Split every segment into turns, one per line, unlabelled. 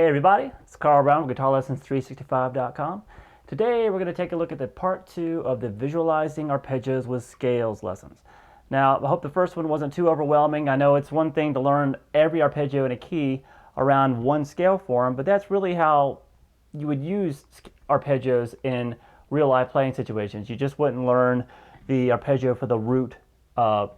Hey everybody, it's Carl Brown with GuitarLessons365.com. Today we're going to take a look at the part 2 of the Visualizing Arpeggios with Scales lessons. Now I hope the first one wasn't too overwhelming. I know it's one thing to learn every arpeggio in a key around one scale form, but that's really how you would use arpeggios in real life playing situations. You just wouldn't learn the arpeggio for the root of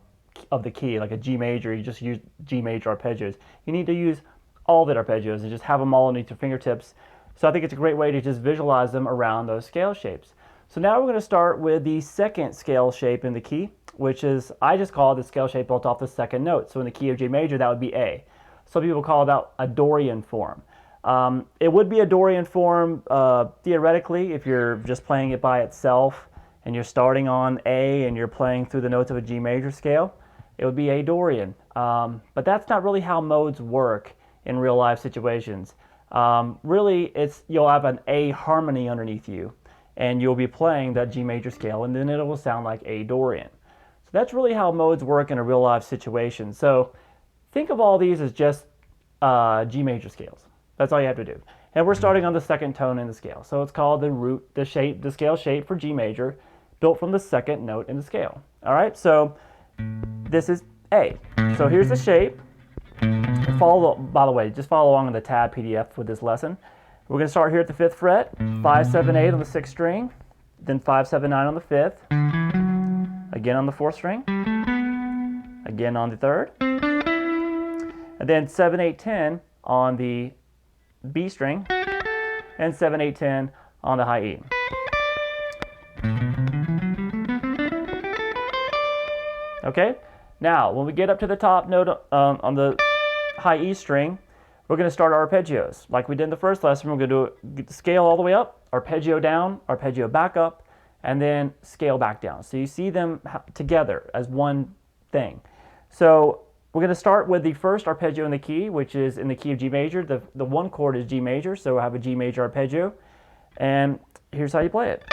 the key, like a G major. You just use G major arpeggios. You need to use all the arpeggios and just have them all underneath your fingertips. So I think it's a great way to just visualize them around those scale shapes. So now we're going to start with the second scale shape in the key, which is, I just call it the scale shape built off the second note. So in the key of G major, that would be A. Some people call that a Dorian form. It would be a Dorian form theoretically if you're just playing it by itself and you're starting on A and you're playing through the notes of a G major scale. It would be a Dorian. But that's not really how modes work in real life situations. Really, you'll have an A harmony underneath you, and you'll be playing that G major scale, and then it will sound like A Dorian. So that's really how modes work in a real life situation. So think of all these as just G major scales. That's all you have to do. And we're starting on the second tone in the scale. So it's called the scale shape for G major, built from the second note in the scale. All right, so this is A. So here's the shape. By the way, just follow along in the tab PDF with this lesson. We're going to start here at the 5th fret, 5, 7, 8 on the 6th string, then 5, 7, 9 on the 5th, again on the 4th string, again on the 3rd, and then 7, 8, 10 on the B string, and 7, 8, 10 on the high E. Okay, now when we get up to the top note on the high E string, we're going to start our arpeggios. Like we did in the first lesson, we're going to get the scale all the way up, arpeggio down, arpeggio back up, and then scale back down. So you see them together as one thing. So we're going to start with the first arpeggio in the key, which is in the key of G major. The one chord is G major, so I have a G major arpeggio. And here's how you play it.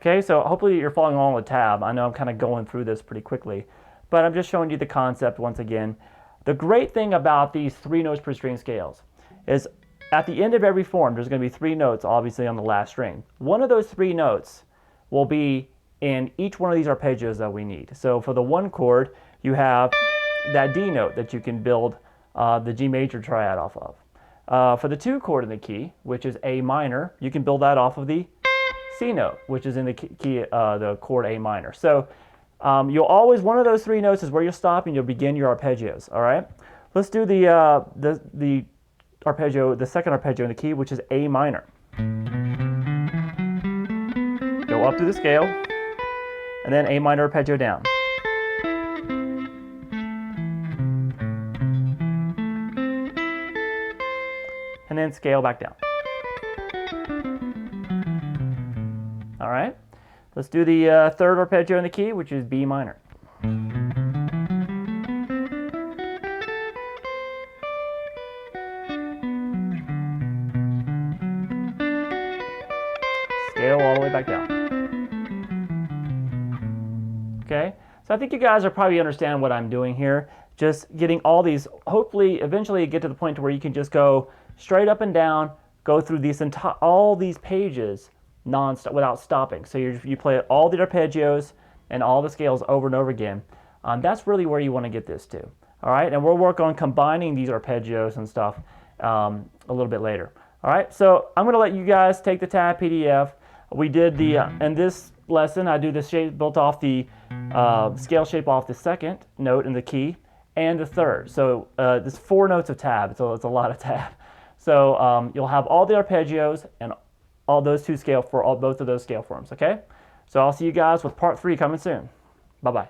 Okay, so hopefully you're following along with the tab. I know I'm kind of going through this pretty quickly, but I'm just showing you the concept once again. The great thing about these 3 notes per string scales is at the end of every form, there's going to be 3 notes, obviously, on the last string. One of those 3 notes will be in each one of these arpeggios that we need. So for the 1 chord, you have that D note that you can build the G major triad off of. For the 2 chord in the key, which is A minor, you can build that off of the C note, which is in the key, the chord A minor. So you'll always, one of those 3 notes is where you'll stop and you'll begin your arpeggios. All right, let's do the arpeggio, the second arpeggio in the key, which is A minor. Go up through the scale, and then A minor arpeggio down. And then scale back down. All right, let's do the third arpeggio in the key, which is B minor. Scale all the way back down. Okay, so I think you guys are probably understand what I'm doing here. Just getting all these, hopefully, eventually get to the point where you can just go straight up and down, go through these all these pages non-stop without stopping. So you play all the arpeggios and all the scales over and over again. That's really where you want to get this to. All right, and we'll work on combining these arpeggios and stuff a little bit later. All right, so I'm going to let you guys take the tab PDF. We did the in this lesson, I do the shape built off the scale shape off the second note in the key and the third. So there's 4 notes of tab, so it's a lot of tab. So you'll have all the arpeggios and all those 2 scale for both of those scale forms. Okay, so I'll see you guys with part 3 coming soon. Bye bye.